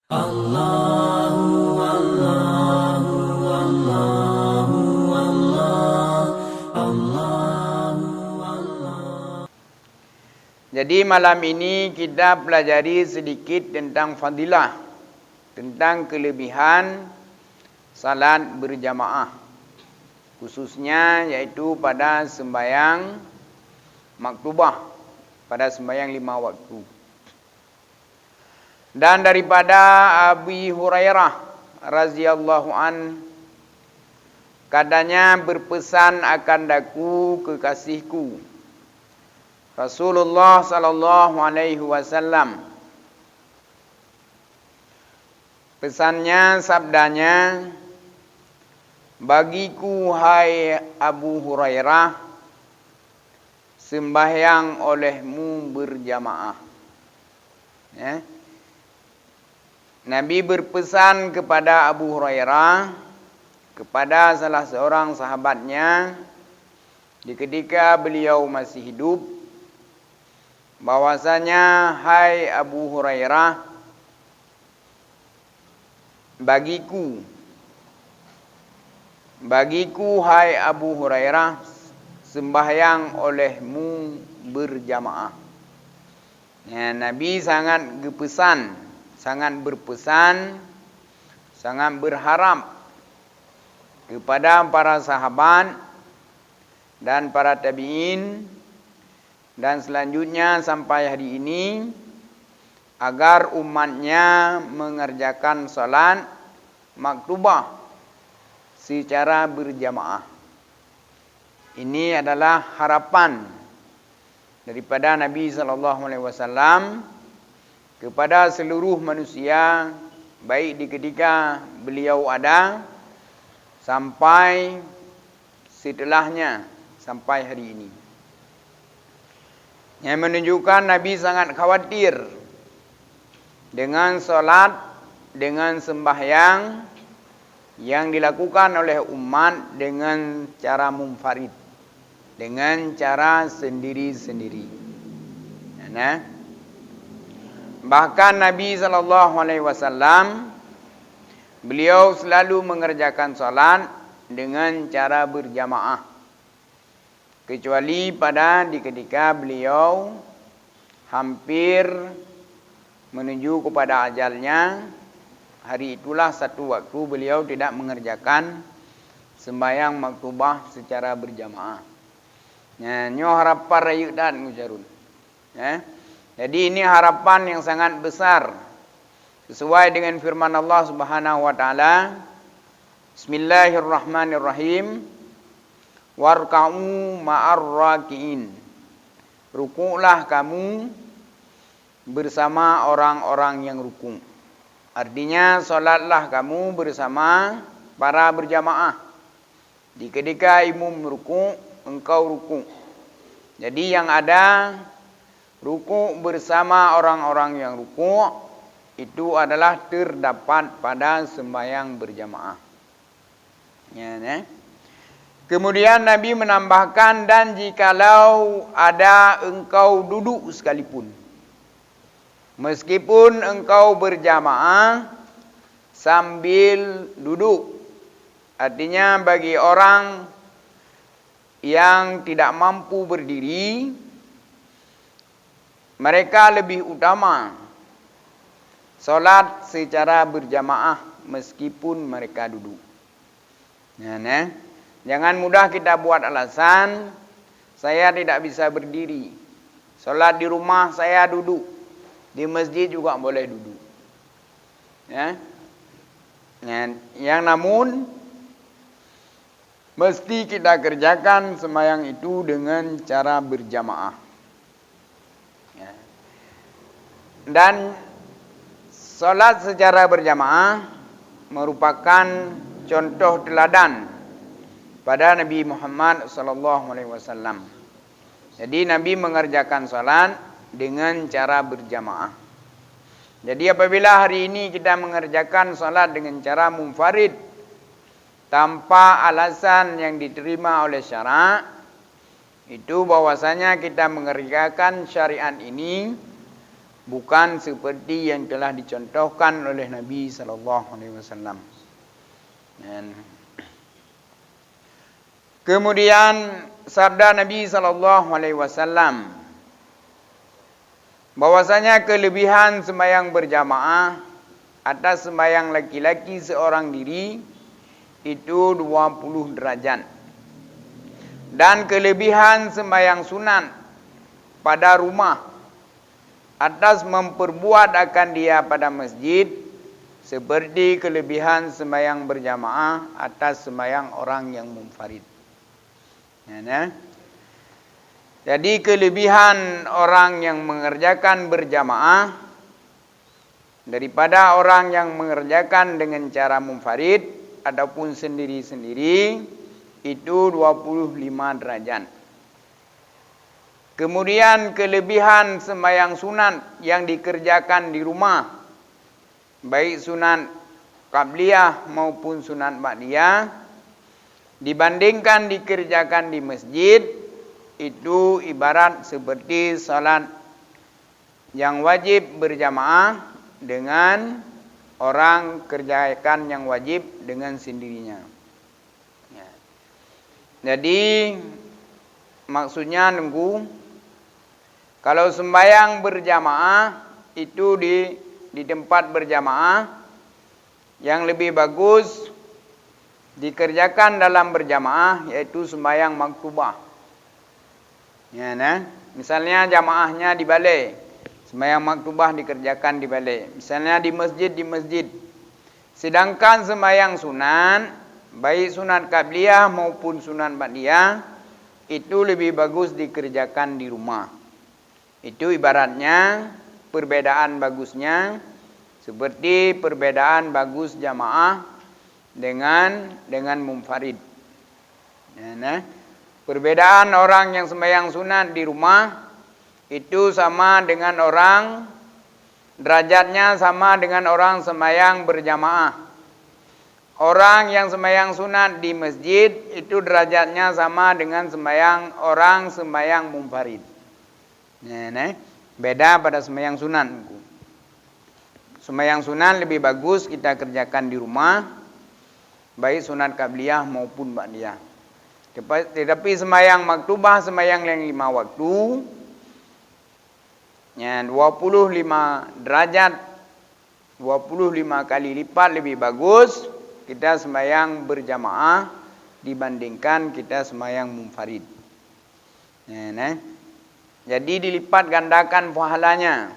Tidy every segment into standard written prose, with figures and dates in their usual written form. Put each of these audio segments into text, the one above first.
Jadi malam ini kita pelajari sedikit tentang fadilah, tentang kelebihan salat berjamaah, khususnya yaitu pada sembahyang maktubah, pada sembahyang 5 waktu. Dan daripada Abi Hurairah radhiyallahu an, katanya berpesan akan daku kekasihku Rasulullah sallallahu alaihi wasallam. Pesannya, sabdanya, bagiku hai Abu Hurairah, sembahyang olehmu berjamaah. Ya. Nabi berpesan kepada Abu Hurairah, kepada salah seorang sahabatnya di ketika beliau masih hidup, bahwasanya hai Abu Hurairah, bagiku hai Abu Hurairah, sembahyang olehmu berjamaah. Ya, Nabi sangat berpesan, sangat berharap kepada para sahabat dan para tabi'in dan selanjutnya sampai hari ini, agar umatnya mengerjakan salat maktubah secara berjamaah. Ini adalah harapan daripada Nabi SAW kepada seluruh manusia, baik di ketika beliau ada sampai setelahnya, sampai hari ini. Yang menunjukkan Nabi sangat khawatir dengan solat, dengan sembahyang yang dilakukan oleh umat dengan cara munfarid, dengan cara sendiri-sendiri. Nah, bahkan Nabi SAW, beliau selalu mengerjakan solat dengan cara berjamaah, kecuali pada di ketika beliau hampir menuju kepada ajalnya. Hari itulah satu waktu beliau tidak mengerjakan sembahyang maktubah secara berjamaah. Nyo harapan rayu dan ngujarun. Jadi ini harapan yang sangat besar, sesuai dengan firman Allah Subhanahu wa taala, Bismillahirrahmanirrahim, warka'u ma'ar raki'in. Rukuklah kamu bersama orang-orang yang rukuk. Artinya solatlah kamu bersama para berjamaah. Di ketika imam rukuk, engkau rukuk. Jadi yang ada rukuk bersama orang-orang yang rukuk itu adalah terdapat pada sembahyang berjamaah. Ya. Kemudian Nabi menambahkan, dan jikalau ada engkau duduk sekalipun, meskipun engkau berjamaah sambil duduk, artinya bagi orang yang tidak mampu berdiri, mereka lebih utama solat secara berjamaah meskipun mereka duduk. Nah. Jangan mudah kita buat alasan, saya tidak bisa berdiri. Solat di rumah saya duduk, di masjid juga boleh duduk. Ya. Yang namun mesti kita kerjakan sembahyang itu dengan cara berjamaah. Ya. Dan solat secara berjamaah merupakan contoh teladan pada Nabi Muhammad SAW. Jadi Nabi mengerjakan salat dengan cara berjamaah. Jadi apabila hari ini kita mengerjakan salat dengan cara munfarid, tanpa alasan yang diterima oleh syarak, itu bahwasanya kita mengerjakan syariat ini bukan seperti yang telah dicontohkan oleh Nabi sallallahu alaihi wasallam. Dan kemudian sabda Nabi sallallahu alaihi wasallam bahwasanya kelebihan sembahyang berjamaah atas sembahyang laki-laki seorang diri itu 20 derajat. Dan kelebihan sembahyang sunat pada rumah atas memperbuat akan dia pada masjid seperti kelebihan sembahyang berjamaah atas sembahyang orang yang munfarid. Jadi kelebihan orang yang mengerjakan berjamaah daripada orang yang mengerjakan dengan cara munfarid ataupun sendiri-sendiri itu 25 derajat. Kemudian kelebihan sembahyang sunat yang dikerjakan di rumah, baik sunat qabliyah maupun sunat ba'diyah, dibandingkan dikerjakan di masjid, itu ibarat seperti salat yang wajib berjamaah dengan orang kerjakan yang wajib dengan sendirinya. Jadi maksudnya nunggu, kalau sembahyang berjamaah itu di tempat berjamaah, yang lebih bagus dikerjakan dalam berjamaah yaitu sembahyang maktubah. Misalnya jamaahnya di balai, sembahyang maktubah dikerjakan di balai. Misalnya di masjid. Sedangkan sembahyang sunat, baik sunat qabliyah maupun sunat ba'diyah, itu lebih bagus dikerjakan di rumah. Itu ibaratnya perbedaan bagusnya seperti perbedaan bagus jamaah dengan munfarid. Perbedaan orang yang sembahyang sunat di rumah itu sama dengan orang, derajatnya sama dengan orang sembahyang berjamaah. Orang yang sembahyang sunat di masjid itu derajatnya sama dengan orang sembahyang munfarid. Beda pada sembahyang sunat. Sembahyang sunat lebih bagus kita kerjakan di rumah, baik sunat qabliyah maupun ba'diyah. Tetapi sembahyang maktubah, sembahyang yang 5 waktu, 25 derajat, 25 kali lipat lebih bagus kita sembahyang berjamaah dibandingkan kita sembahyang munfarid. Jadi dilipat gandakan pahalanya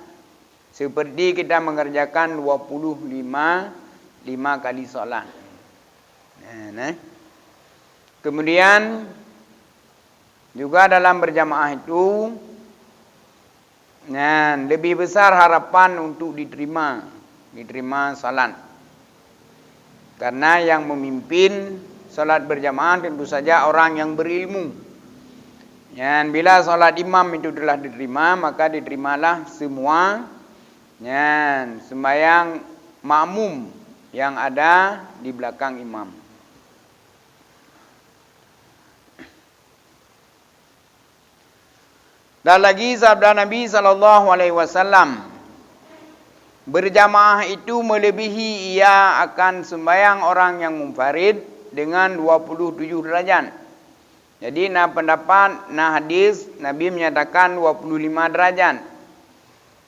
seperti kita mengerjakan 25 kali solat. Kemudian juga dalam berjamaah itu lebih besar harapan untuk diterima salat. Karena yang memimpin salat berjamaah tentu saja orang yang berilmu. Dan bila salat imam itu telah diterima, maka diterimalah semua sembahyang makmum yang ada di belakang imam. Dan lagi sabda Nabi sallallahu alaihi wasallam, berjamaah itu melebihi ia akan sembahyang orang yang munfarid dengan 27 derajat. Jadi hadis Nabi menyatakan 25 derajat.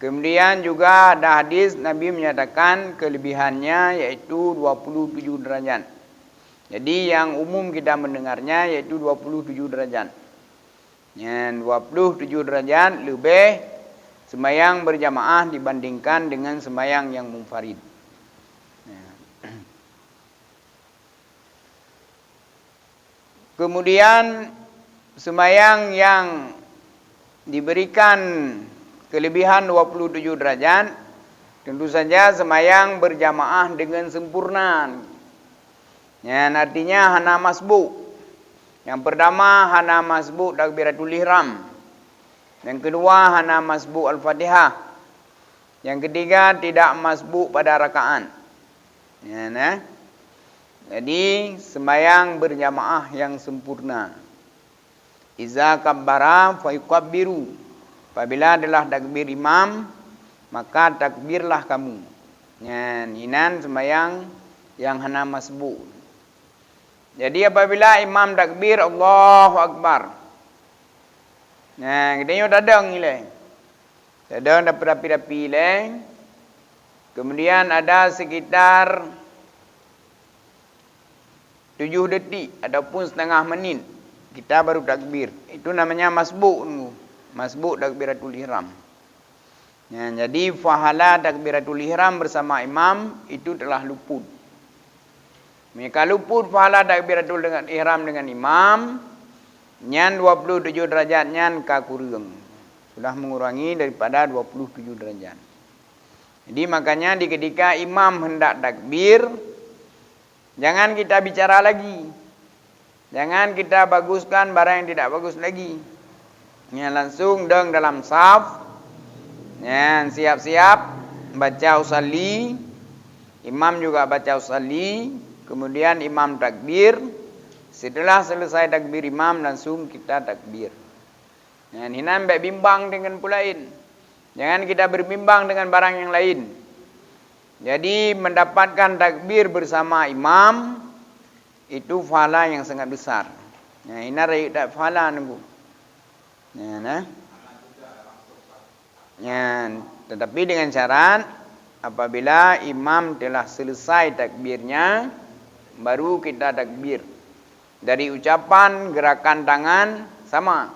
Kemudian juga ada hadis Nabi menyatakan kelebihannya yaitu 27 derajat. Jadi yang umum kita mendengarnya yaitu 27 derajat. Yang 27 derajat lebih sembahyang berjamaah dibandingkan dengan sembahyang yang munfarid. Kemudian sembahyang yang diberikan kelebihan 27 derajat tentu saja sembahyang berjamaah dengan sempurna. Artinya hana masbuk. Yang pertama hana masbuk takbiratul ihram. Yang kedua hana masbuk al-Fatihah. Yang ketiga tidak masbuk pada rakaat. Jadi sembahyang berjamaah yang sempurna. Iza kabbara fa yukabbiru. Apabila adalah takbir imam, maka takbirlah kamu. Inan sembahyang yang hana masbuk. Jadi apabila imam takbir Allahu Akbar, kita dadang ile. Dadang dapat rapi-rapi ile. Kemudian ada sekitar 7 detik ataupun setengah menit kita baru takbir. Itu namanya masbuk. Masbuk takbiratul ihram. Jadi fahala takbiratul ihram bersama imam itu telah luput. Jika luput fahala takbiratul dengan ihram dengan imam, nyan 27 derajat nyan kakurung. Sudah mengurangi daripada 27 derajat. Jadi makanya di ketika imam hendak takbir, jangan kita bicara lagi. Jangan kita baguskan barang yang tidak bagus lagi. Langsung dalam saf. Siap-siap baca usalli. Imam juga baca usalli. Kemudian imam takbir. Setelah selesai takbir imam, langsung kita takbir. Hinan baik bimbang dengan pulain. Jangan kita berbimbang dengan barang yang lain. Jadi mendapatkan takbir bersama imam itu pahala yang sangat besar. Ini rayu tak pahala nunggu. Tetapi dengan syarat apabila imam telah selesai takbirnya, baru kita takbir. Dari ucapan, gerakan tangan sama.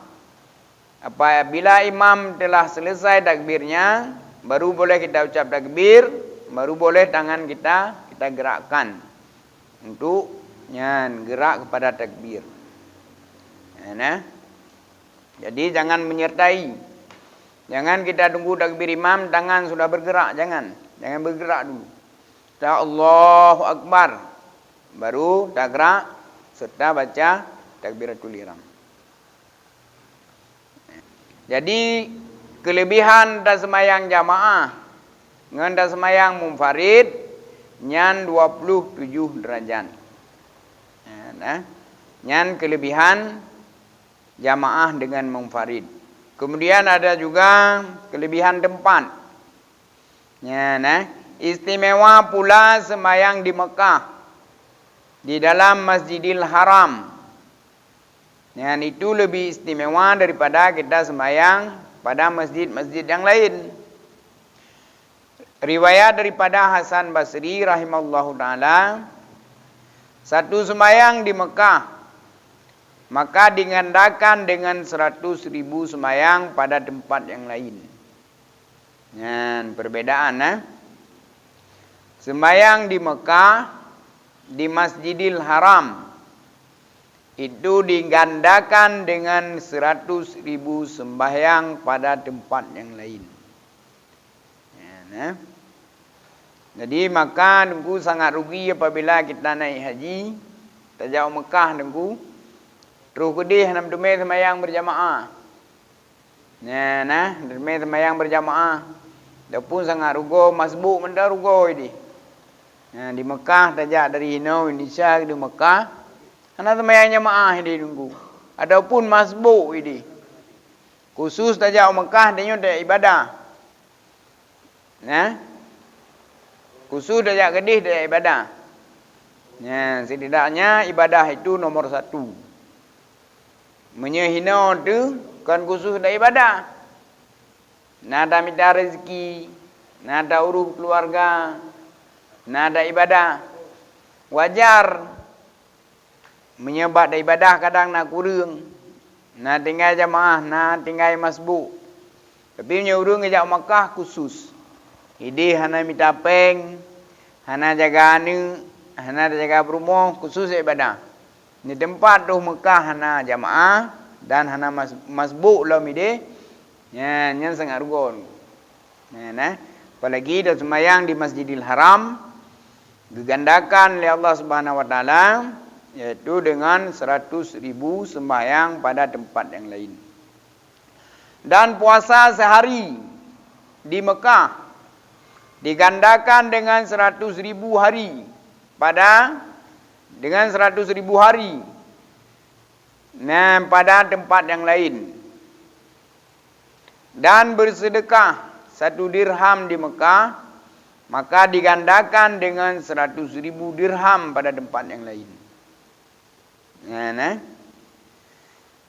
Apabila imam telah selesai takbirnya, baru boleh kita ucap takbir, baru boleh tangan kita gerakkan untuk gerak kepada takbir. Jadi jangan menyertai. Jangan kita tunggu takbir imam, tangan sudah bergerak, jangan bergerak dulu. Kita Allahu Akbar, baru tak gerak serta baca takbiratul ihram. Jadi kelebihan dan semayang jamaah dengan dan semayang munfarid nyan 27 derajat. Nyan kelebihan jamaah dengan munfarid. Kemudian ada juga kelebihan tempat. Istimewa pula semayang di Mekah, di dalam Masjidil Haram. Itu lebih istimewa daripada kita sembahyang pada masjid-masjid yang lain. Riwayat daripada Hasan Basri rahimallahu ta'ala, satu sembahyang di Mekah maka digandakan dengan 100.000 sembahyang pada tempat yang lain. Perbedaan. Sembahyang di Mekah, di Masjidil Haram, itu digandakan dengan 100.000 sembahyang pada tempat yang lain. Jadi maka nunggu sangat rugi apabila kita naik haji, kita jauh Mekah nunggu, terus kedih nam demi sembahyang berjamaah. Demi sembahyang berjamaah, dapun sangat rugo, masbuk menda rugo ini. Di Mekah tajak dari Indonesia ke Mekah. Karena sembahyang jamaah ini nunggu. Adapun masbuk ini, khusus tajak Mekah dia ada ibadah. Khusus tajak kedih dia ibadah. Setidaknya ibadah itu nomor 1. Menyehina tu kan khusus dah ibadah. Nada minta rezeki, nada urus keluarga, nada ibadah. Wajar menyebat dah ibadah kadang nak kurang. Nak tinggal jamaah, nak tinggal masbuk. Tapi nyurung ngejak Makkah khusus. Ini hana minta peng, hana jaga anu, hana jaga rumah khusus ibadah. Ni tempat tu Mekah hana jamaah dan hana masbuk lah mide. Yang sangat rugon. Apalagi dah sembahyang di Masjidil Haram digandakan oleh Allah Subhanahu wa taala, yaitu dengan 100.000 sembahyang pada tempat yang lain. Dan puasa sehari di Mekah digandakan dengan 100.000 hari dengan 100.000 hari pada tempat yang lain. Dan bersedekah 1 dirham di Mekah, maka digandakan dengan 100.000 dirham pada tempat yang lain. Nah.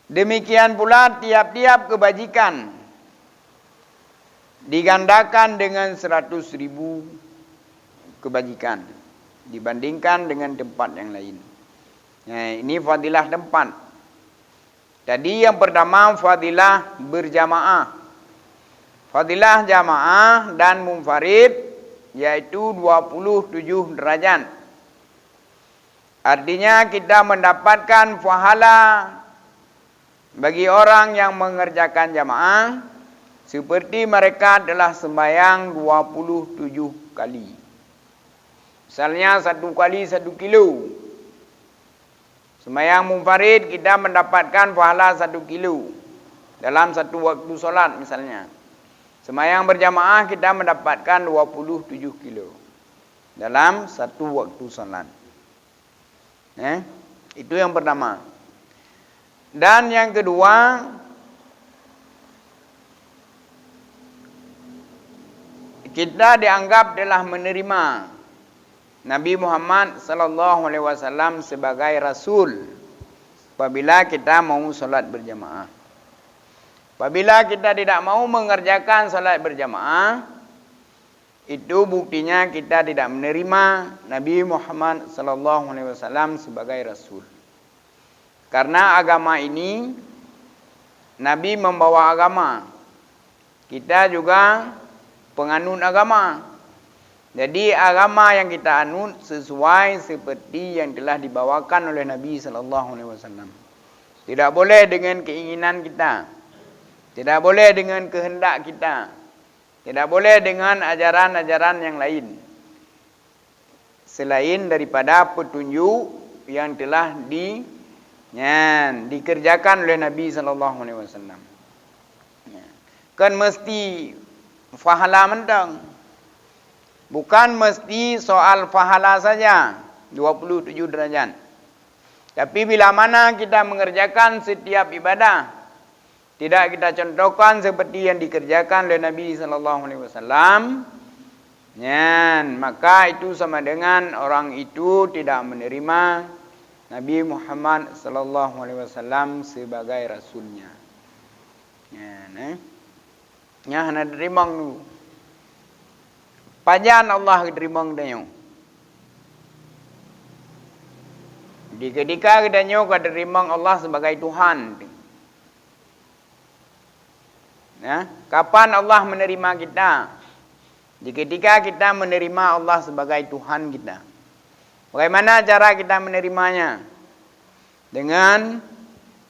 Demikian pula tiap-tiap kebajikan digandakan dengan 100.000 kebajikan dibandingkan dengan tempat yang lain. Nah, ini fadilah tempat. Tadi yang pertama fadilah berjamaah. Fadilah jamaah dan munfarid yaitu 27 derajat. Artinya kita mendapatkan pahala bagi orang yang mengerjakan jamaah seperti mereka telah sembahyang 27 kali. Misalnya 1 kali 1 kilo. Sembahyang munfarid kita mendapatkan pahala 1 kilo dalam 1 waktu solat misalnya. Sembahyang berjamaah kita mendapatkan 27 kilo dalam 1 waktu solat. Itu yang pertama. Dan yang kedua, kita dianggap telah menerima Nabi Muhammad sallallahu alaihi wasallam sebagai rasul apabila kita mau solat berjamaah. Apabila kita tidak mau mengerjakan solat berjamaah, itu buktinya kita tidak menerima Nabi Muhammad sallallahu alaihi wasallam sebagai rasul. Karena agama ini Nabi membawa agama. Kita juga penganut agama. Jadi agama yang kita anut sesuai seperti yang telah dibawakan oleh Nabi sallallahu alaihi wasallam. Tidak boleh dengan keinginan kita. Tidak boleh dengan kehendak kita. Tidak boleh dengan ajaran-ajaran yang lain. Selain daripada petunjuk yang telah dikerjakan oleh Nabi sallallahu alaihi wasallam. Kan mesti fahala mentang. Bukan mesti soal fahala saja 27 derajat. Tapi bila mana kita mengerjakan setiap ibadah tidak kita contohkan seperti yang dikerjakan oleh Nabi sallallahu alaihi wasallam, maka itu sama dengan orang itu tidak menerima Nabi Muhammad sallallahu alaihi wasallam sebagai rasulnya. Hana terimang dulu. Pajan Allah terimang danyo. Di ketika danyo ka terimang Allah sebagai Tuhan. Kapan Allah menerima kita? Di ketika kita menerima Allah sebagai Tuhan kita. Bagaimana cara kita menerimanya? Dengan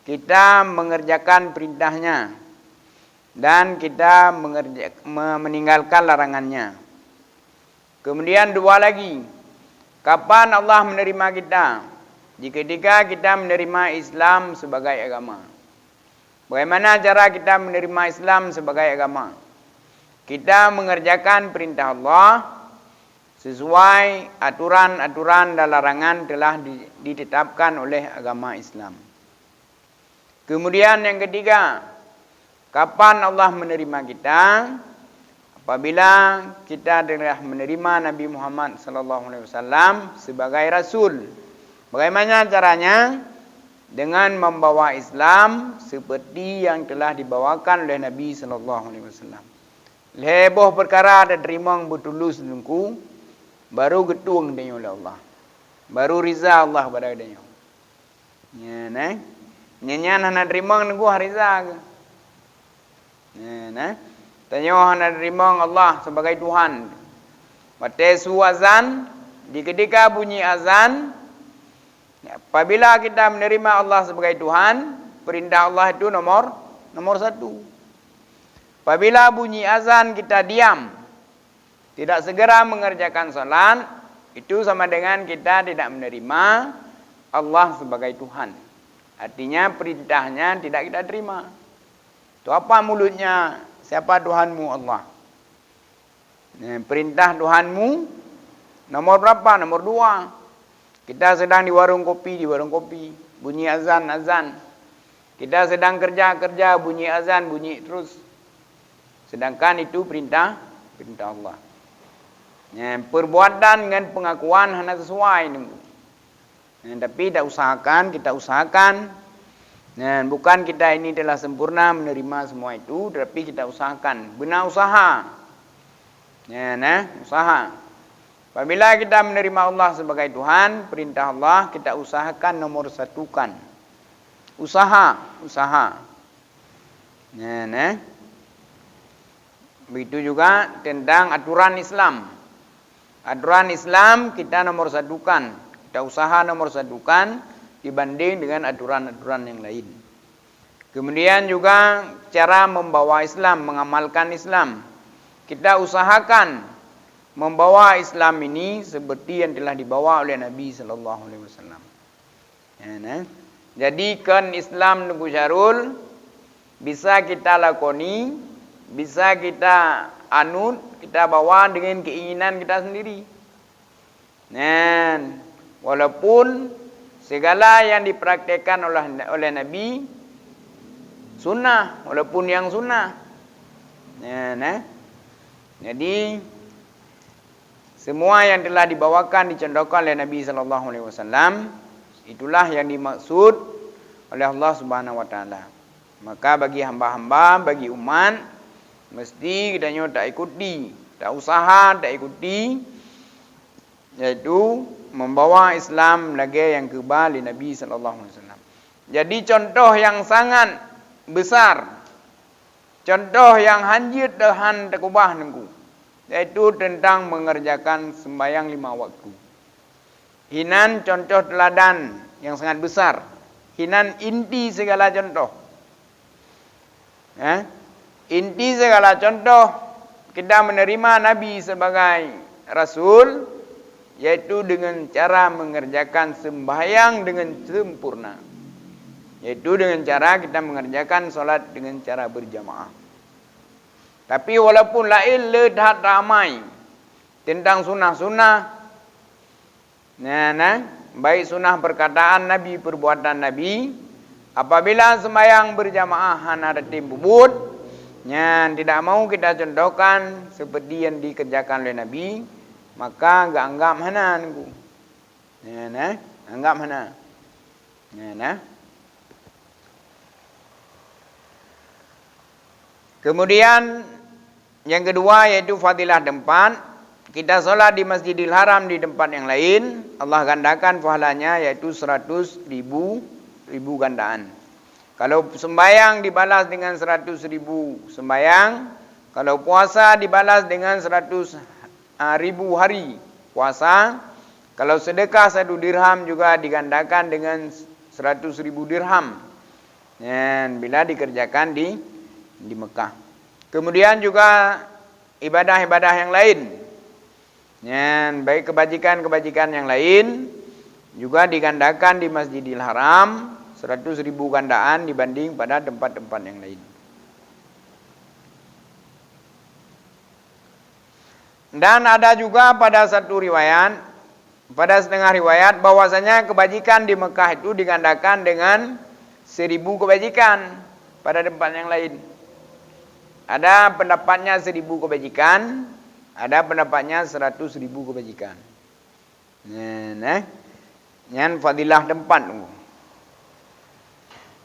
kita mengerjakan perintahnya dan kita meninggalkan larangannya. Kemudian dua lagi, kapan Allah menerima kita? Ketika kita menerima Islam sebagai agama. Bagaimana cara kita menerima Islam sebagai agama? Kita mengerjakan perintah Allah sesuai aturan-aturan dan larangan telah ditetapkan oleh agama Islam. Kemudian yang ketiga, kapan Allah menerima kita? Apabila kita telah menerima Nabi Muhammad sallallahu alaihi wasallam sebagai rasul. Bagaimana caranya? Dengan membawa Islam seperti yang telah dibawakan oleh Nabi sallallahu alaihi wasallam. Leboh perkara ada terimang betulus nungku, baru getung denyo oleh Allah. Baru riza Allah pada denyo. Nyanyian hana terimang nungku hariza ke. Tanyo hana terimang Allah sebagai Tuhan. Matesu azan, di ketika bunyi azan, apabila kita menerima Allah sebagai Tuhan, perintah Allah itu nomor satu. Apabila bunyi azan kita diam, tidak segera mengerjakan salat, itu sama dengan kita tidak menerima Allah sebagai Tuhan. Artinya perintahnya tidak kita terima. Itu apa mulutnya? Siapa Tuhanmu? Allah. Perintah Tuhanmu nomor berapa? Nomor 2. Kita sedang di warung kopi, bunyi azan. Kita sedang kerja, bunyi azan, bunyi terus. Sedangkan itu perintah Allah. Ya, perbuatan dengan pengakuan hanya sesuai nunggu. Ya, tapi kita usahakan. Ya, bukan kita ini telah sempurna menerima semua itu, tapi kita usahakan, benar usaha. Ya, usaha. Apabila kita menerima Allah sebagai Tuhan, perintah Allah kita usahakan nomor satukan. Usaha. Ya, begitu juga tentang aturan Islam. Aturan Islam kita nomor satukan. Kita usaha nomor satukan dibanding dengan aturan-aturan yang lain. Kemudian juga cara membawa Islam, mengamalkan Islam. Kita usahakan membawa Islam ini seperti yang telah dibawa oleh Nabi sallallahu alaihi wasallam. Ya, jadikan Islam nubu syarul bisa kita lakoni, bisa kita anut, kita bawa dengan keinginan kita sendiri. Dan walaupun segala yang dipraktikkan oleh Nabi sunnah, walaupun yang sunnah. Jadi semua yang telah dibawakan, dicontohkan oleh Nabi sallallahu alaihi wasallam, itulah yang dimaksud oleh Allah Subhanahu wa taala. Maka bagi hamba-hamba, bagi umat, mesti kita tak ikuti, tak usaha, tak ikuti, yaitu membawa Islam lagi yang kebal Nabi sallallahu alaihi wasallam. Jadi contoh yang sangat besar, contoh yang hanjit dahan takubah nengku, yaitu tentang mengerjakan sembahyang 5 waktu. Hinan contoh teladan yang sangat besar, hinan inti segala contoh. Inti segala contoh kita menerima Nabi sebagai Rasul, yaitu dengan cara mengerjakan sembahyang dengan sempurna, yaitu dengan cara kita mengerjakan solat dengan cara berjamaah. Tapi walaupun lain ledah ramai tentang sunnah-sunnah, baik sunnah perkataan Nabi, perbuatan Nabi, apabila sembahyang berjamaah hana tim bubut, tidak mau kita contohkan seperti yang dikerjakan oleh Nabi, maka enggak anggap hana nunggu. Anggap hana. Kemudian yang kedua yaitu fadilah tempat. Kita solat di Masjidil Haram di tempat yang lain, Allah gandakan pahalanya yaitu 100.000 gandaan. Kalau sembayang dibalas dengan 100.000 sembayang, kalau puasa dibalas dengan 100.000 hari puasa, kalau sedekah 1 dirham juga digandakan dengan 100.000 dirham. Dan bila dikerjakan di Mekah. Kemudian juga ibadah-ibadah yang lain. Baik kebajikan-kebajikan yang lain juga digandakan di Masjidil Haram 100.000 gandaan dibanding pada tempat-tempat yang lain. Dan ada juga pada satu riwayat, pada setengah riwayat, bahwasanya kebajikan di Mekah itu digandakan dengan 1.000 kebajikan pada tempat yang lain. Ada pendapatnya 1.000 kebajikan, ada pendapatnya 100.000 kebajikan. Yang fadilah tempat.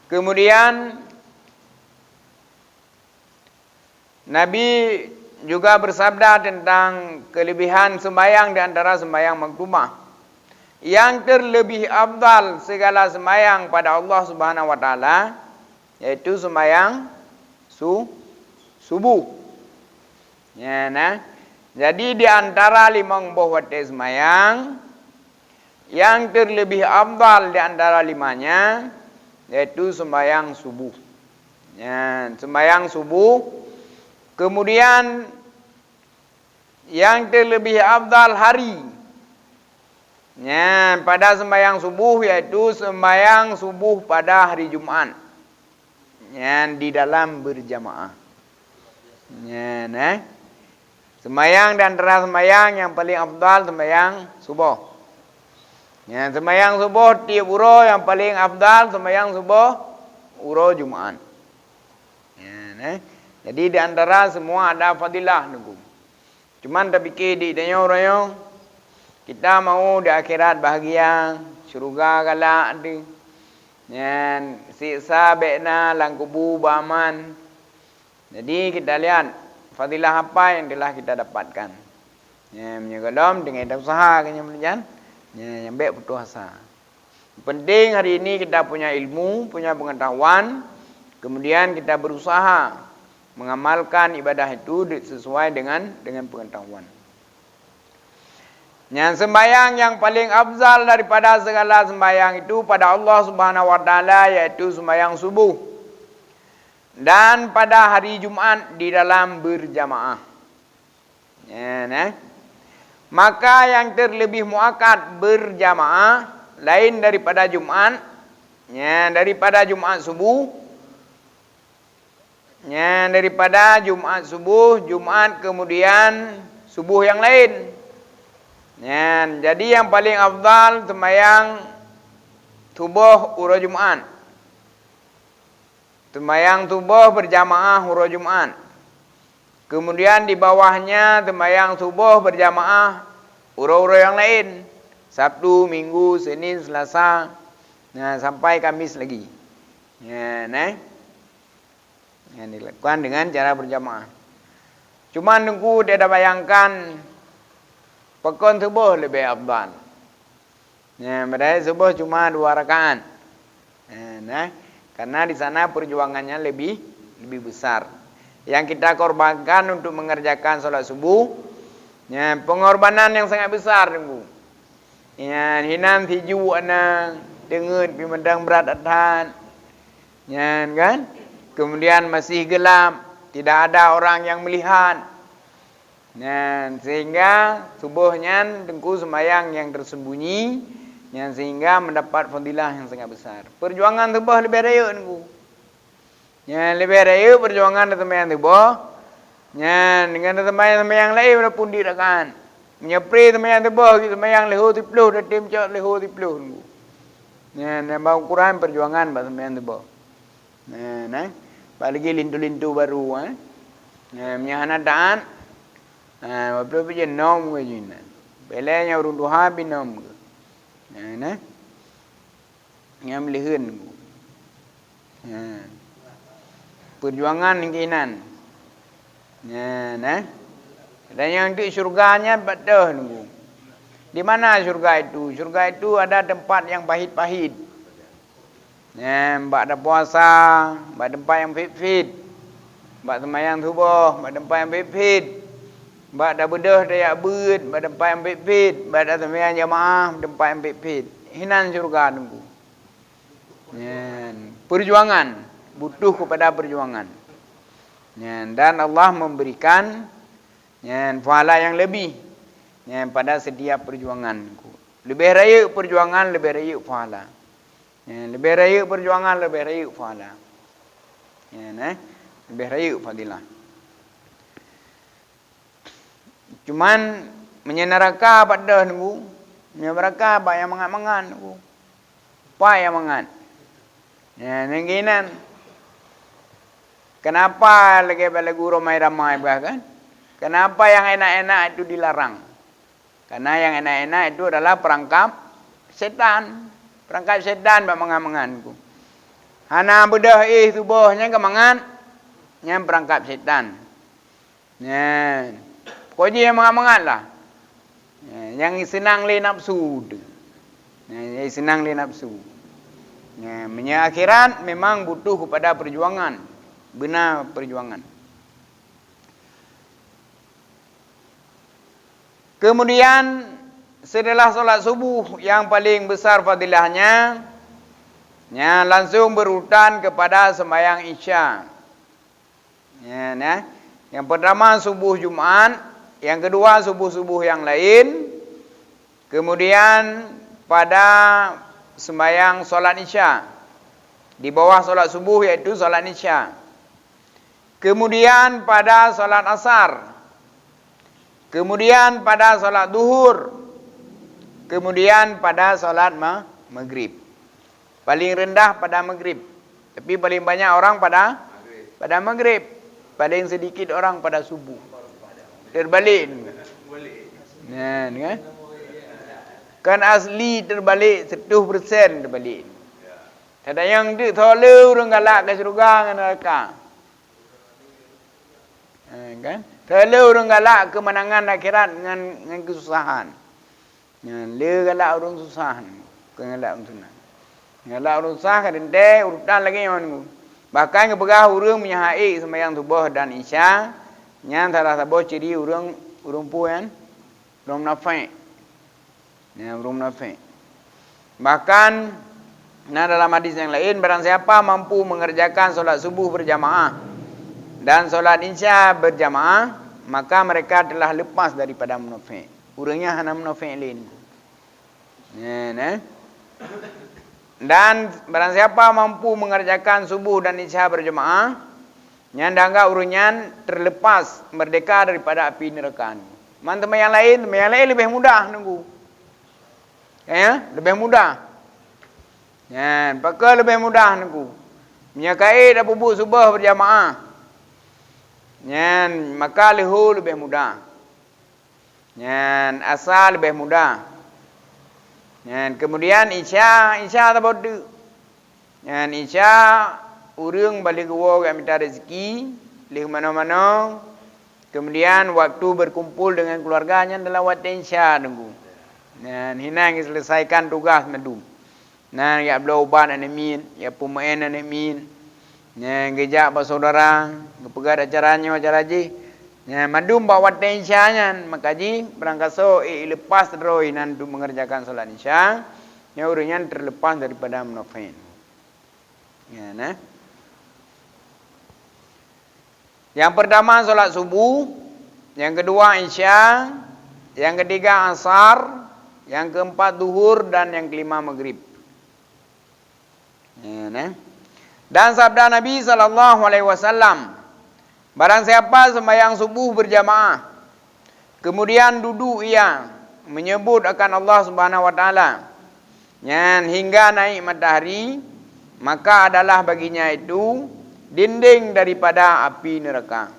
Kemudian Nabi juga bersabda tentang kelebihan sembahyang di antara sembahyang maktubah. Yang terlebih afdal segala sembahyang pada Allah Subhanahu wa taala yaitu sembahyang subuh. Jadi di antara 5 waktu sembahyang yang terlebih afdal di antara 5-nya yaitu sembahyang subuh. Sembahyang subuh. Kemudian yang terlebih afdal hari. Pada sembahyang subuh yaitu sembahyang subuh pada hari Jumat. Di dalam berjamaah. Sembahyang dan antara sembahyang yang paling afdal sembahyang subuh. Sembahyang subuh tiap uro yang paling afdal sembahyang subuh uro Jumat. Jadi di antara semua ada fadilah nunggu. Cuman tak fikir di orang kita mau di akhirat bahagia, syurga galak ada. Dan siksa bekna lang kubu baman. Jadi kita lihat fadilah apa yang telah kita dapatkan. Ya, menyegalom dengan usaha kanya melihat. Ya, yang baik putus asa. Penting hari ini kita punya ilmu, punya pengetahuan, kemudian kita berusaha mengamalkan ibadah itu sesuai dengan pengetahuan. Yang sembahyang yang paling afdal daripada segala sembahyang itu pada Allah Subhanahu wa taala yaitu sembahyang subuh. Dan pada hari Jumat di dalam berjamaah. Ya, nah. Maka yang terlebih muakkad berjamaah lain daripada Jumat, ya, daripada Jumat subuh. Ya, daripada Jumat subuh, Jumat kemudian subuh yang lain. Ya, jadi yang paling afdal sembahyang subuh urut Jumat. Sembahyang subuh berjamaah urut Jumat. Kemudian di bawahnya sembahyang subuh berjamaah urut-urut yang lain. Sabtu, Minggu, Senin, Selasa, nah, sampai Kamis lagi. Ya, nah. Yang dilakukan dengan cara berjamaah. Cuma nunggu dia dah bayangkan pekon subuh lebih afdal. Ya, padahal subuh cuma 2 rakaat. Nah, karena di sana perjuangannya lebih besar. Yang kita korbankan untuk mengerjakan sholat subuh, ya, pengorbanan yang sangat besar nunggu. Ya, hinan tiju ana dengut pimandang berat adhan. Ya, kan? Kemudian masih gelap, tidak ada orang yang melihat. Dan sehingga subuhnya tengku sembahyang yang tersembunyi, yang sehingga mendapat fadilah yang sangat besar. Perjuangan subuh lebih raya nunggu. Ya, lebih raya perjuangan sembahyang subuh. Ya, dengan sembahyang lain pun dirakan. Menyepri sembahyang subuh, sembahyang leho tipluh, dan tim cak leho tipluh nunggu. Ya, nambah ukuran perjuangan pada sembahyang subuh. Nah, bagi lintu-lintu baru, ya, menyahanataan. Walaupun dia nom ke jina. Belanya urun duha binom ke. Nah. Yang melihat. Perjuangan keinginan. Nah. Dan yang di syurganya betul nunggu. Di mana syurga itu? Syurga itu ada tempat yang pahit-pahit. Mbak ada puasa, mbak tempat yang fit-fit. Mbak sembahyang subuh, mbak tempat yang fit-fit. Mbak dah bedah dayak beut, mbak tempat yang fit-fit. Mbak dah sembahyang jamaah, tempat yang fit-fit. Hinan syurga nunggu. Perjuangan, butuh kepada perjuangan. Dan Allah memberikan pahala yang lebih pada setiap perjuangan. Lebih raya perjuangan, lebih raya pahala. Lebih raya perjuangan, lebih raya pahala. Lebih raya fadilah. Cuman menyenaraka pada nunggu, menyenaraka apa yang mangat-mangat nunggu. Apa yang mangat? Nenginan. Kenapa lagu ramai-ramai bahkan? Kenapa yang enak-enak itu dilarang? Karena yang enak-enak itu adalah perangkap setan. Perangkap setan buat mangan-manganku. Hana bedah subuhnya kemangan, yang perangkap setan. Kau je yang mangan-mangan lah. Yang senang le nafsu. Yang senang le nafsu. Akhirat memang butuh kepada perjuangan. Benar perjuangan. Kemudian setelah solat subuh yang paling besar fadilahnya, langsung berurutan kepada sembahyang isya. Yang pertama subuh Jumat, yang kedua subuh-subuh yang lain, kemudian pada sembahyang solat isya di bawah solat subuh yaitu solat isya. Kemudian pada solat asar. Kemudian pada solat duhur. Kemudian pada solat maghrib. Paling rendah pada maghrib. Tapi paling banyak orang pada maghrib. paling sedikit orang pada subuh. Terbalik. Kan? Kan asli terbalik 100% terbalik. Tak ada yang tu tolong orang galak ke syurga dengan neraka. Kan? Tolong orang galak kemenangan akhirat dengan kesusahan. Dia galak orang susah. Galak orang senang. Galak orang susah kadang-kadang urutan lagi yang mana. Bahkan kepegah orang punya haik sembahyang subuh dan isya. Yang salah satu ciri orang puan. Orang munafik. Orang munafik. Bahkan dalam hadis yang lain, barang siapa mampu mengerjakan solat subuh berjamaah dan solat isya berjamaah, maka mereka telah lepas daripada munafik. Orangnya hanya munafik lain. Dan barang siapa mampu mengerjakan subuh dan isya berjamaah, yang dianggap orangnya terlepas merdeka daripada api neraka. Teman yang lain lebih mudah nunggu. Lebih mudah. Pakai lebih mudah nunggu. Menyakai dah bubuk subuh berjamaah. Maka lehu lebih mudah. Asal lebih mudah. Kemudian isya tak bodoh. Isya urang balik gua kat minta rezeki, pergi mana-mana. Kemudian waktu berkumpul dengan keluarganya dalam waktu isya nunggu. Hina selesaikan tugas medum. Ya bela ubat anemin, ya pemain anemin. Gejak bersaudara, kepegat acaranya acara haji. Madum bawa waktu isya nya, maka ji berangkat so lepas terus untuk mengerjakan solat isya. Orangnya terlepas daripada munafik. Yang pertama solat subuh, yang kedua isya, yang ketiga asar, yang keempat duhur dan yang kelima maghrib. Dan sabda Nabi SAW, barang siapa sembahyang subuh berjamaah, kemudian duduk ia menyebut akan Allah Subhanahu Wa Taala, hingga naik matahari, maka adalah baginya itu dinding daripada api neraka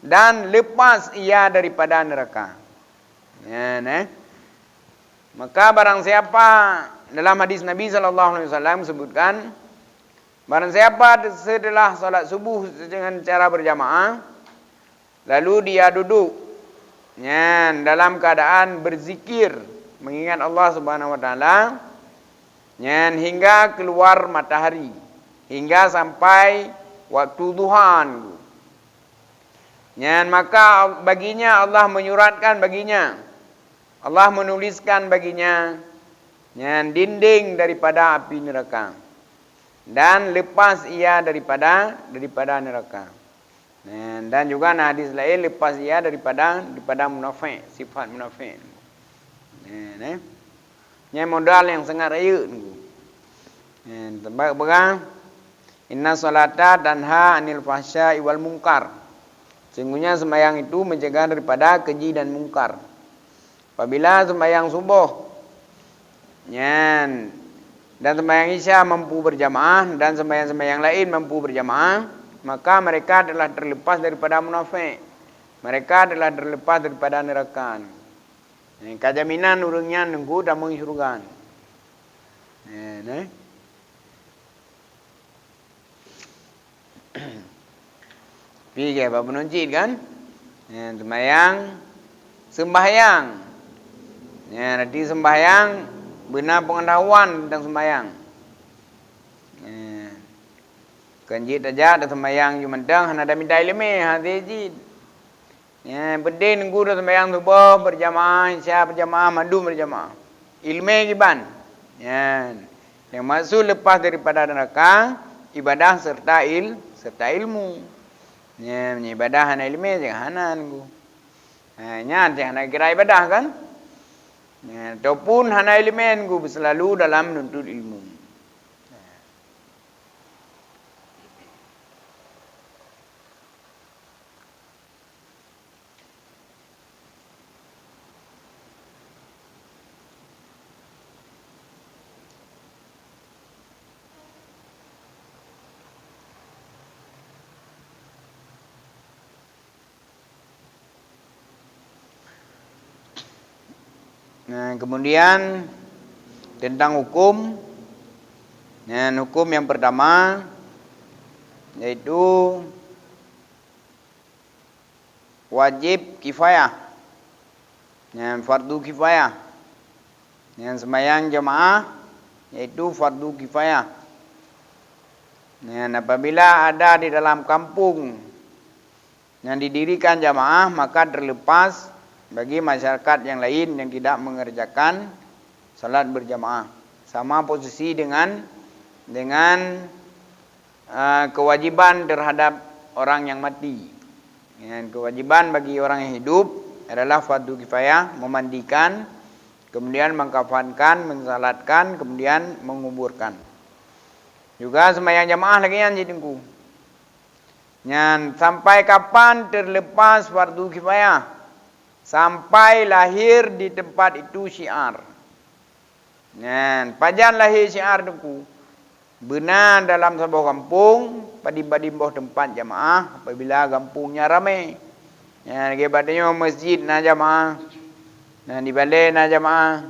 dan lepas ia daripada neraka. Maka barang siapa, dalam hadis Nabi SAW sebutkan, barang siapa setelah solat subuh dengan cara berjamaah, lalu dia duduk dalam keadaan berzikir, mengingat Allah Subhanahu Wa Taala, hingga keluar matahari, hingga sampai waktu duhan. Maka baginya Allah menyuratkan baginya, Allah menuliskan baginya dinding daripada api neraka dan lepas ia daripada neraka. Dan juga hadis lain lepas ia daripada munafik, sifat munafik. Modal yang sangat raya. Tempat berang, inna salata tanha anil fahsya'i wal munkar. Sesungguhnya sembahyang itu mencegah daripada keji dan mungkar. Apabila sembahyang subuh dan sembahyang isya mampu berjamaah dan sembahyang lain mampu berjamaah, maka mereka telah terlepas daripada munafik. Mereka telah terlepas daripada neraka. Kejaminan urangnya nunggu damai syurga. Pergi apa penuncit kan? Sembahyang. Nanti sembahyang benar pengetahuan tentang sembahyang. Kanjit aja ada sembahyang cuma dang hana ada minta ilmu hati jid. Bedin nunggu dah sembahyang subuh berjamaah, isya berjamaah, madu berjamaah. Ilmu giban. Yang maksud lepas daripada neraka, ibadah serta ilmu. Ibadah hana ilmu jangan hana nunggu. Jangan nak kira ibadah kan? Ataupun hana ilmu nunggu selalu dalam menuntut ilmu. Nah, kemudian tentang hukum. Nah, hukum yang pertama yaitu wajib kifayah. Nah, fardu kifayah. Yang sembahyang jemaah yaitu fardu kifayah. Nah, apabila ada di dalam kampung yang didirikan jamaah, maka terlepas bagi masyarakat yang lain yang tidak mengerjakan salat berjamaah. Sama posisi dengan kewajiban terhadap orang yang mati. Dan kewajiban bagi orang yang hidup adalah fardu kifayah, memandikan, kemudian mengkafankan, mensalatkan, kemudian menguburkan. Juga sembahyang jamaah lagi yang jadi tengku. Yang sampai kapan terlepas fardu kifayah? Sampai lahir di tempat itu syiar. Pajan lahir syiar tengku. Benar dalam sebuah kampung, padi-padi bawah tempat jamaah, apabila kampungnya ramai. Kebatnya masjid na jamaah. Di balai na jamaah.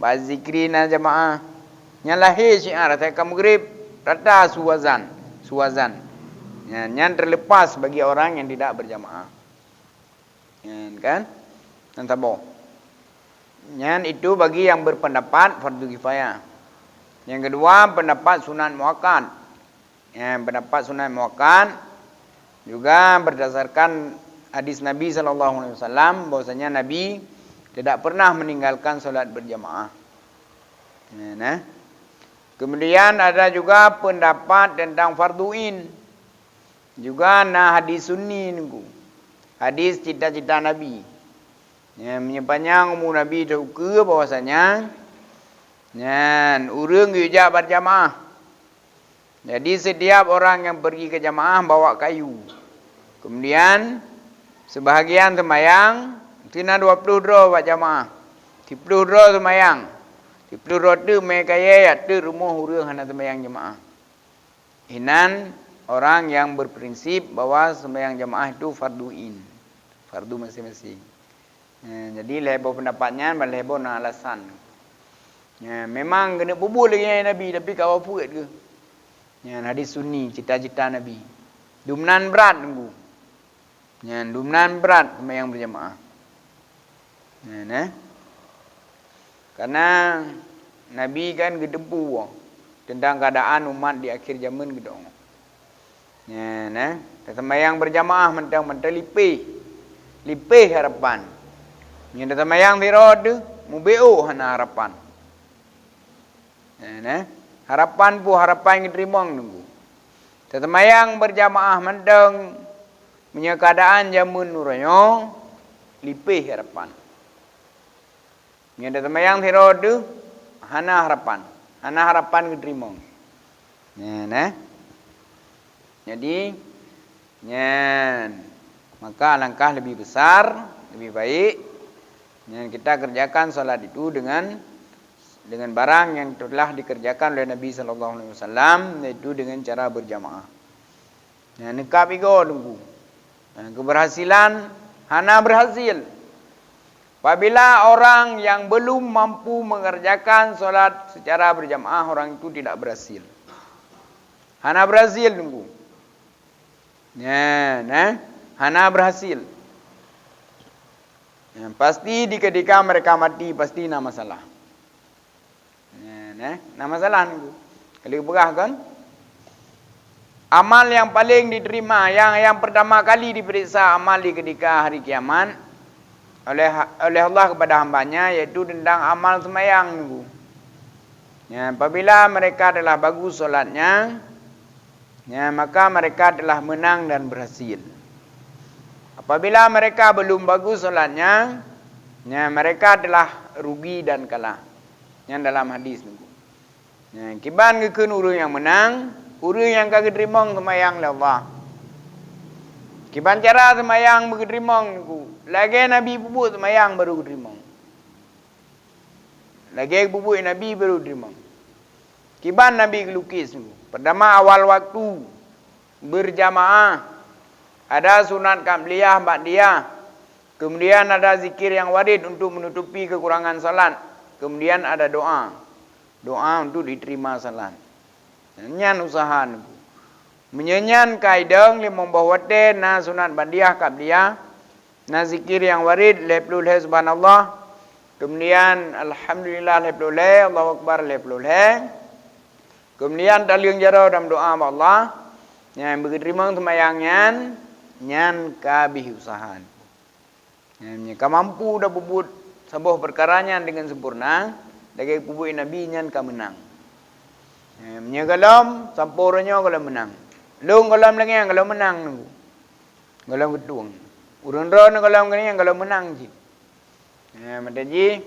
Bazikri na jamaah. Yang lahir syiar, saya kamu grip. Rata suwazan. Yang terlepas bagi orang yang tidak berjamaah. Kan? Yang tabah. Yang itu bagi yang berpendapat fardu kifayah. Yang kedua, pendapat sunat muakkad. Pendapat sunat muakkad juga berdasarkan hadis Nabi SAW bahwasanya Nabi tidak pernah meninggalkan solat berjamaah. Kemudian ada juga pendapat tentang farduin. Juga hadis sunni nunggu. Hadis cita-cita Nabi. Yang menyepanjang umur Nabi itu ke bahwasanya urang juga berjamaah. Jadi setiap orang yang pergi ke jamaah bawa kayu. Kemudian sebahagian sembahyang tina 20 dro buat jamaah. 10 dro sembahyang. 10 dro tu mereka ya tu rumah urang hana sembahyang jamaah. Inan orang yang berprinsip bahwa sembahyang jamaah itu farduin. Fardu masing-masing. Jadi lebo pendapatnya dan lebo na alasan. Memang kena bubul lagi Nabi tapi kau apa ke? Hadis sunni cita-cita Nabi. Dumnan berat tunggu. Dumnan berat sembahyang berjamaah. Karena Nabi kan gedempu tentang keadaan umat di akhir zaman gedong. Sembahyang berjamaah mentang-mentang lipih harapan. Yang sembahyang firad mubeu hana harapan. Harapan pu harapan yang diterima nunggu. Sembahyang berjamaah mentang punya keadaan zaman nuranyo lipih harapan. Yang sembahyang firad hana harapan yang diterima. Jadi maka alangkah lebih besar, lebih baik kita kerjakan salat itu dengan barang yang telah dikerjakan oleh Nabi SAW, yaitu dengan cara berjamaah. Nekap ego tunggu. Keberhasilan hana berhasil apabila orang yang belum mampu mengerjakan salat secara berjamaah, orang itu tidak berhasil. Hana berhasil tunggu. Hana berhasil. Pasti ketika mereka mati pasti nak masalah. Nak masalah tunggu. Kalau berah kan? Amal yang paling diterima, yang pertama kali diperiksa amal di ketika hari kiamat oleh Allah kepada hambanya, yaitu tentang amal sembahyang tunggu. Apabila mereka telah bagus solatnya, maka mereka telah menang dan berhasil. Apabila mereka belum bagus solatnya, mereka telah rugi dan kalah. Yang dalam hadis tunggu. Kiban kekeun urang yang menang, urang yang kagak terima sembahyang oleh Allah. Kiban cara sembahyang begitu terima tunggu. Lagi Nabi bubuk sembahyang baru terima. Lagi bubuk Nabi baru terima. Kiban Nabi gelukis tunggu. Pertama awal waktu berjamaah ada sunat qabliyah ba'diyah. Kemudian ada zikir yang warid untuk menutupi kekurangan salat. Kemudian ada doa. Doa untuk diterima salat. Nyan usaha niku. Menyenyan kaidang limong bahwate na sunat bandiah qabliyah. Na zikir yang warid leplul subhanallah. Kemudian alhamdulillah leplul Allahu akbar leplul. Kemudian taliung jaro dalam doa Allah. Yang berterima sembahyang nyan kabih usaha. Yang mampu dah bubut sebuah perkaranya dengan sempurna. Dagi kubui Nabi nyan ka menang. Menyegalam sampurnya kalau menang. Lung kolam lagi yang kalau menang nunggu. Kolam gedung. Urun-urun kolam gini yang kalau menang ji. Mataji.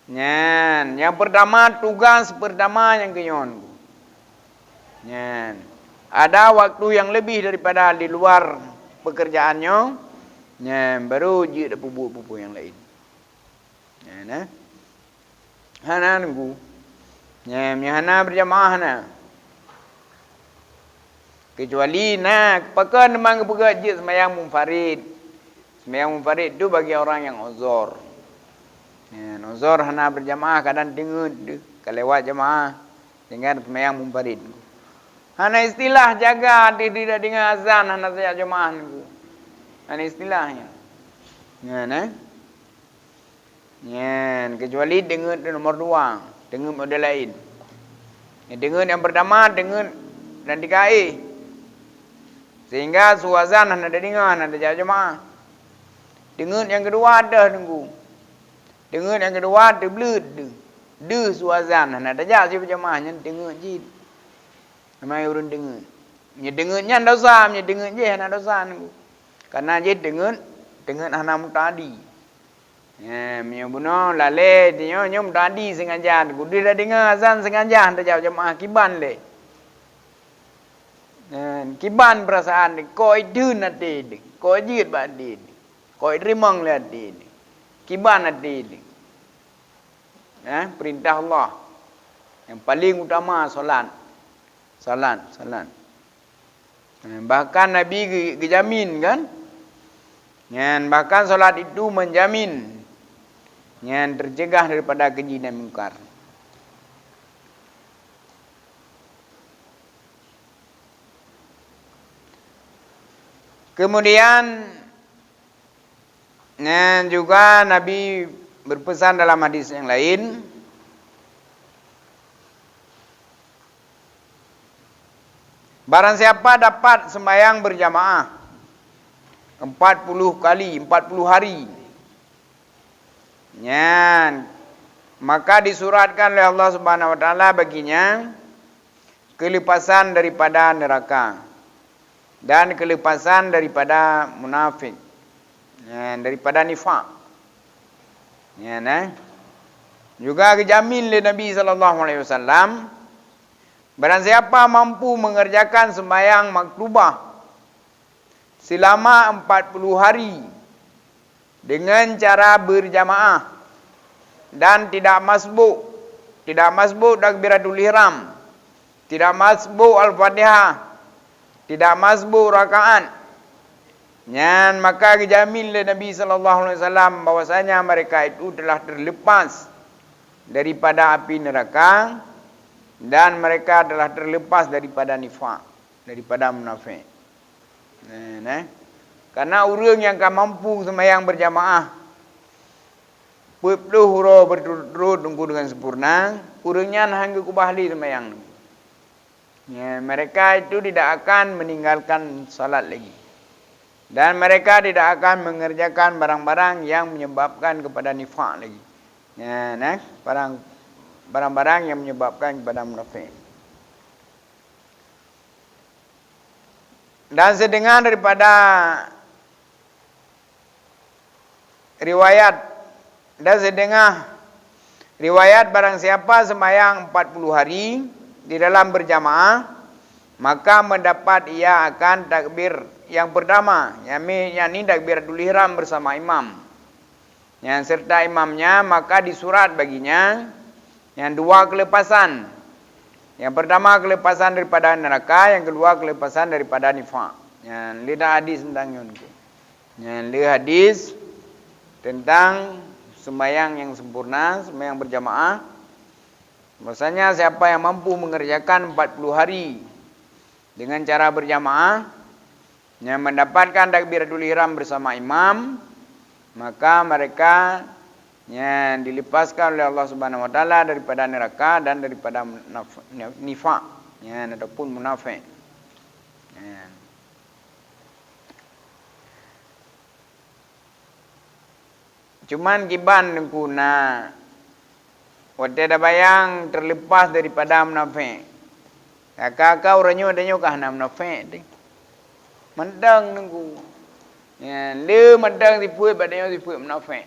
Nyan, yang pertama tugas pertama yang kenyon. Nyan. Ada waktu yang lebih daripada di luar pekerjaannya. Nyan, baru ji ada pupu-pupu yang lain. Nyan, hana nunggu. Nyan, hana berjamaah na. Kecuali pakai memang bekerja sembahyang munfarid. Sembahyang munfarid itu bagi orang yang uzur. Ya, uzur hana berjamaah kadang dengut kelewat jamaah dengan sembahyang munfarid. Hana istilah jaga tidak dengar azan hana saja jamaah niku. Hana istilahnya. Ya, Ya, kecuali dengut nomor 2, dengut model lain. Ya, dengut yang pertama dengut dan dikai. Sehingga suazan ada dengar, ada jamaah. Dengar yang kedua ada nunggu. Dengar yang kedua ada belut. De suazan ada siapa jamaahnya dengar je. Ramai orang dengar. Nya dengarnya dosa, nya dengar je hana dosa nunggu. Karena je dengar hana mutadi. Ya, nya buno lale dia nya mutadi sengaja. Dia dah dengar azan sengaja ada jamaah kiban le. Kiban perasaan ni, kau itu nanti ni, kau jid badi ni, kau rimang lihat ni, kiban nanti ni. Perintah Allah yang paling utama solat. Bahkan Nabi gejamin kan, bahkan solat itu menjamin yang tercegah daripada keji dan mungkar. Kemudian juga Nabi berpesan dalam hadis yang lain, barang siapa dapat sembahyang berjamaah 40 kali, 40 hari, maka disuratkan oleh Allah Subhanahu wa taala baginya kelepasan daripada neraka dan kelepasan daripada munafik, daripada nifak. Juga dijamin oleh Nabi SAW, barang siapa mampu mengerjakan sembahyang maktubah selama 40 hari dengan cara berjamaah dan tidak masbuk takbiratul ihram, tidak masbuk al-Fatihah, tidak masbuk rakaat, maka dijamin oleh Nabi SAW bahwasanya mereka itu telah terlepas daripada api neraka dan mereka telah terlepas daripada nifak, daripada munafik. Karena orang yang akan mampu sembahyang berjamaah 40 huruf berturut-turut dengan sempurna, orangnya hangga kubahli sembahyang. Mereka itu tidak akan meninggalkan salat lagi. Dan mereka tidak akan mengerjakan barang-barang yang menyebabkan kepada nifak lagi. Barang-barang yang menyebabkan kepada munafik. Dan sedengar daripada riwayat, barang siapa sembahyang 40 hari di dalam berjamaah, maka mendapat ia akan takbir yang pertama, yakni takbiratul ihram bersama imam. Yang serta imamnya, maka disurat baginya yang 2 kelepasan. Yang pertama kelepasan daripada neraka, yang kedua kelepasan daripada nifak. Lidah hadis tentang itu. le hadis tentang sembahyang yang sempurna, sembahyang berjamaah. Bahwasanya siapa yang mampu mengerjakan 40 hari dengan cara berjamaah, yang mendapatkan takbiratul ihram bersama imam, maka mereka yang dilepaskan oleh Allah Subhanahu wa taala daripada neraka dan daripada nifaq, ataupun munafik. Cuman kiban kuna wate da bayang terlepas daripada munafik. Kakak orangnya adanya kah nak munafik ni. Mendang nunggu. Le mendang dipuit badanya dipuit munafik.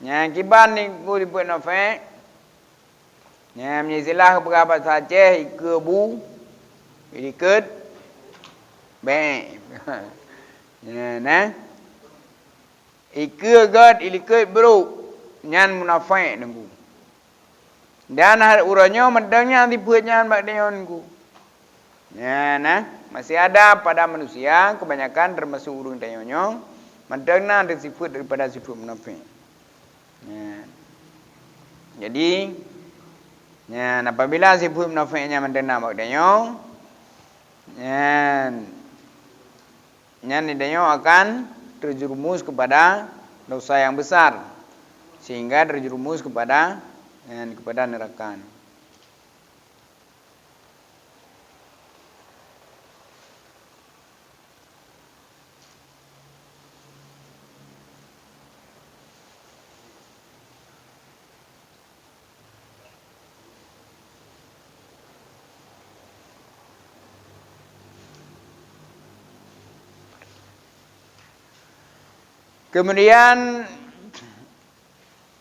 Kiban ni ku dipuit munafik. Menyilah kepada bahasa Aceh ikebu iket be. Ikegat ilikut bro nyan munafik nunggu. Dan urangnya mendangnya dipuitnya badanya nunggu. Masih ada pada manusia kebanyakan termasuk urang tanyonyo mendangna ada sifat daripada sifat munafik. Jadi apabila sifat munafiknya mendangna badanya nyanyidanyo akan terjerumus kepada dosa yang besar sehingga terjerumus kepada neraka. Kemudian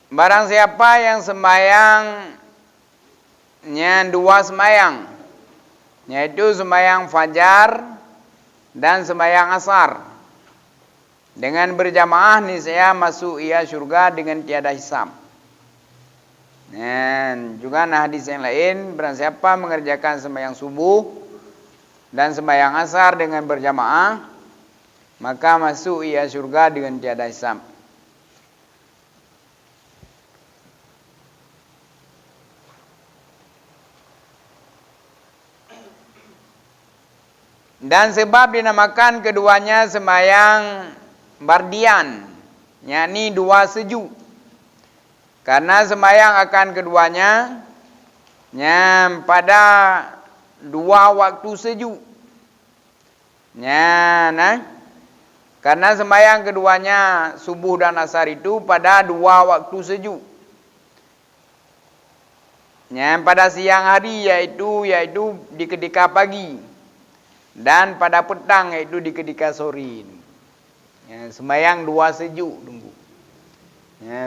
barang siapa yang sembahyangnya dua sembahyang, yaitu sembahyang fajar dan sembahyang asar, dengan berjamaah niscaya masuk ia syurga dengan tiada hisab. Dan juga hadis yang lain, barang siapa mengerjakan sembahyang subuh dan sembahyang asar dengan berjamaah, maka masuk ia syurga dengan tiada hisab. Dan sebab dinamakan keduanya sembahyang bardian, yakni dua sejuk, karena sembahyang akan keduanya pada dua waktu sejuk. Karena sembahyang keduanya subuh dan asar itu pada dua waktu sejuk. Pada siang hari yaitu di ketika pagi, dan pada petang yaitu di ketika sore. Sembahyang dua sejuk tunggu.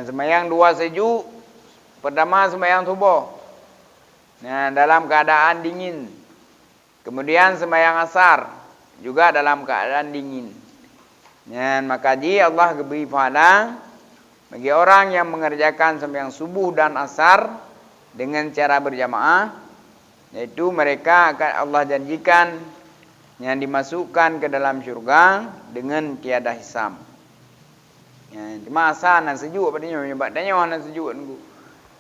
Sembahyang dua sejuk. Pertama sembahyang subuh dalam keadaan dingin. Kemudian sembahyang asar juga dalam keadaan dingin. Maka Allah beri pahala bagi orang yang mengerjakan sembahyang subuh dan asar dengan cara berjamaah, yaitu mereka akan Allah janjikan yang dimasukkan ke dalam syurga dengan tiada hisab. Cuma asar dan sejuk apa dia nyebab dan sejuk nunggu.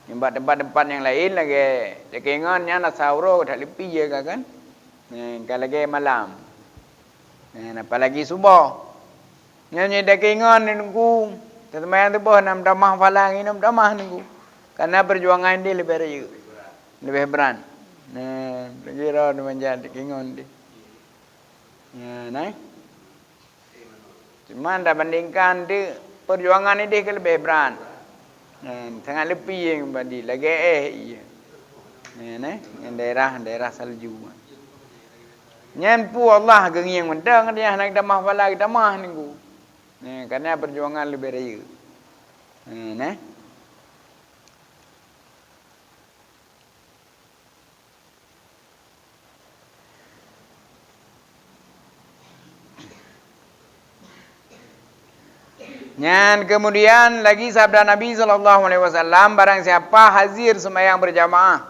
Nyebab tempat-tempat yang lain lagi cekengannya nak sahur tak lepi je kan. Kalau lagi malam. Apalagi subuh. Nyanyi dakingan nunggu. Sembahyang subuh nam damah falang ini nam damah nunggu. Karena perjuangan dia lebih raya. Lebih berat. Kira dia menjadi dakingan dia. Cuma anda bandingkan dia perjuangan ini dia lebih berat. Sangat lebih yang badi lagi iya. Yang daerah salju. Nyan pu Allah geng mendang dia nak damah falang damah nunggu. Karena perjuangan lebih raya. Dan kemudian lagi sabda Nabi SAW, barang siapa hazir sembahyang berjamaah,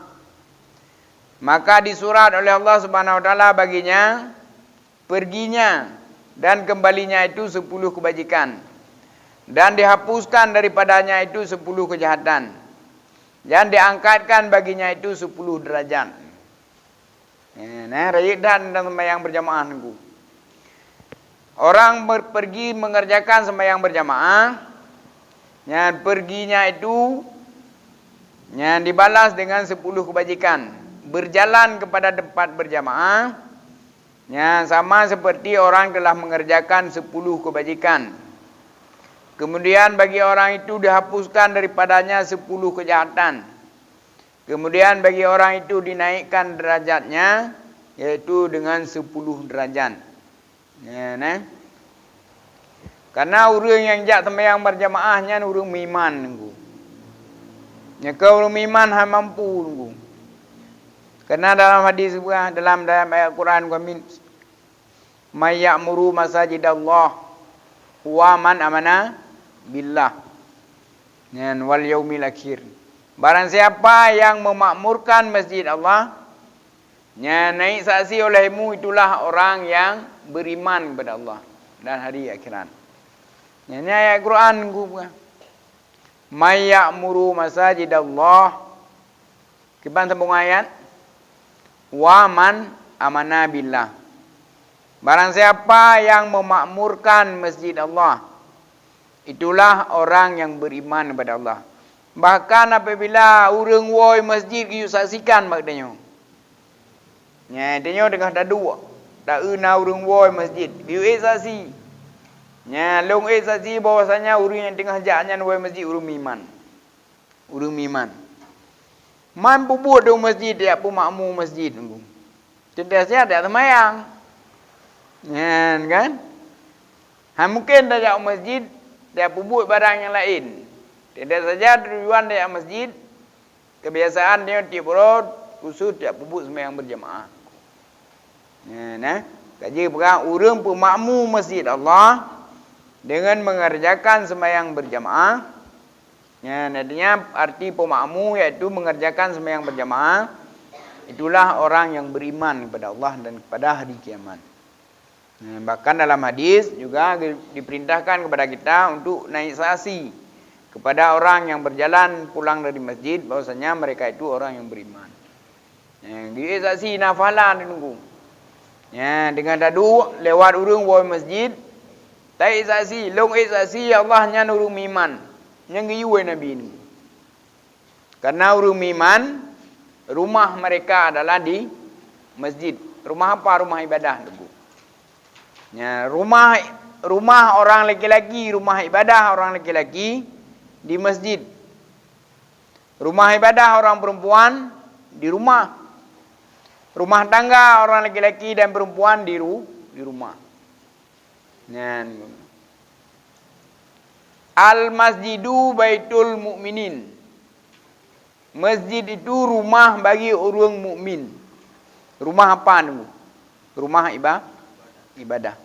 maka disurat oleh Allah Subhanahu wa taala baginya perginya dan kembalinya itu 10 kebajikan. Dan dihapuskan daripadanya itu 10 kejahatan. Dan diangkatkan baginya itu 10 derajat. Nah, raya dan sembahyang berjamaah nunggu. Orang pergi mengerjakan sembahyang berjamaah, yang perginya itu yang dibalas dengan 10 kebajikan. Berjalan kepada tempat berjamaah, yang sama seperti orang telah mengerjakan 10 kebajikan. Kemudian bagi orang itu dihapuskan daripadanya 10 kejahatan. Kemudian bagi orang itu dinaikkan derajatnya, yaitu dengan 10 derajat. Ya, nah. Karena orang yang jak sembahyang berjamaahnya orang miman nunggu. Ya kau orang miman han mampu nunggu. Karena dalam hadis dalam ayat Quran kami may ya'muru masajidallah wa man amana billah dan wal yaumil akhir. Barang siapa yang memakmurkan masjid Allah, yang naik saksi olehmu, itulah orang yang beriman kepada Allah dan hari akhirat. Ini ayat Quran may ya'muru masajidallah. Kiban sambung ayat wa man amana billah. Barang siapa yang memakmurkan masjid Allah, itulah orang yang beriman kepada Allah. Bahkan apabila orang woi masjid you saksikan maknanya. Nya tanya dengan dadu. Tak una orang woi masjid. You saksi. Nya long saksi bahwasanya orang yang tengah jalannya woi masjid orang iman. Orang iman. Mampu buat di masjid dia pun makmum masjid nunggu. Cendasnya ada sembahyang. Kan? Mungkin dah jauh masjid dia pun buat barang yang lain. Tidak saja tujuan dia masjid, kebiasaan dia tiap hari khusus dia pun buat sembahyang berjamaah. Nah, kaji pegang orang pemakmum masjid Allah dengan mengerjakan sembahyang berjamaah. Nantinya arti pemakmum iaitu mengerjakan sembahyang berjamaah. Itulah orang yang beriman kepada Allah dan kepada hari kiamat. Bahkan dalam hadis juga diperintahkan kepada kita untuk naik saksi kepada orang yang berjalan pulang dari masjid, bahwasanya mereka itu orang yang beriman. Dia saksi nafalan nunggu. Dengan dadu lewat urung woi masjid, tai saksi, long saksi Allahnya nurung iman. Yang giwe Nabi ini. Karena urung iman, rumah mereka adalah di masjid. Rumah apa? Rumah ibadah nunggu. Rumah orang laki-laki, rumah ibadah orang laki-laki di masjid. Rumah ibadah orang perempuan di rumah. Rumah tangga orang laki-laki dan perempuan di rumah. Al-masjidu baitul mu'minin. Masjid itu rumah bagi orang mukmin. Rumah apa nih? Rumah ibadah.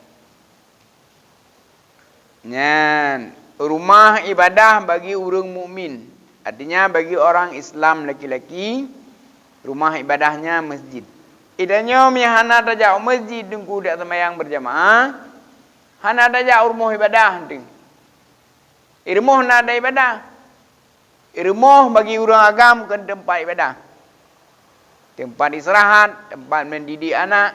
Rumah ibadah bagi orang mukmin. Artinya bagi orang Islam laki-laki, rumah ibadahnya masjid. Idanya hana tajak masjid dengku dak sembahyang berjamaah. Hana tajak rumah ibadah deng. Rumah nak ada ibadah. Rumah bagi orang agam kan tempat ibadah. Tempat istirahat, tempat mendidik anak.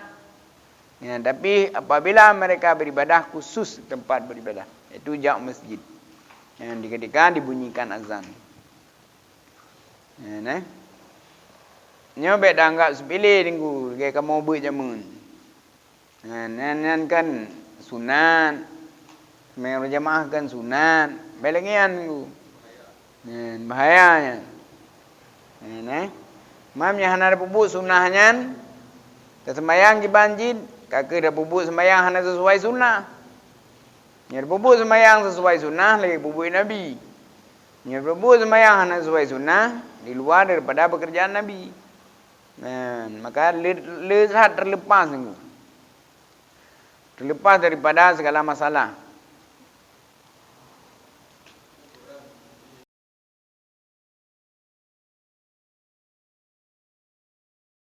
Tapi apabila mereka beribadah khusus tempat beribadah, itu jak masjid. Ketika dibunyikan azan. Nyobek dah anggap sepilih tunggu kayak kamu buat jamun. Kan sunat. Sembahyang berjamaah kan sunat. Belengian tunggu. Bahayanya. Mamnya hana ada pupuk sunahnya. Sembahyang di banjid, kakak dah pupuk sembahyang hana sesuai sunnah. Nyar pupuk sembahyang sesuai sunnah lagi pupuk Nabi. Nyar pupuk sembahyang hana sesuai sunnah di luar daripada pekerjaan Nabi. Maka lihat terlepas daripada segala masalah.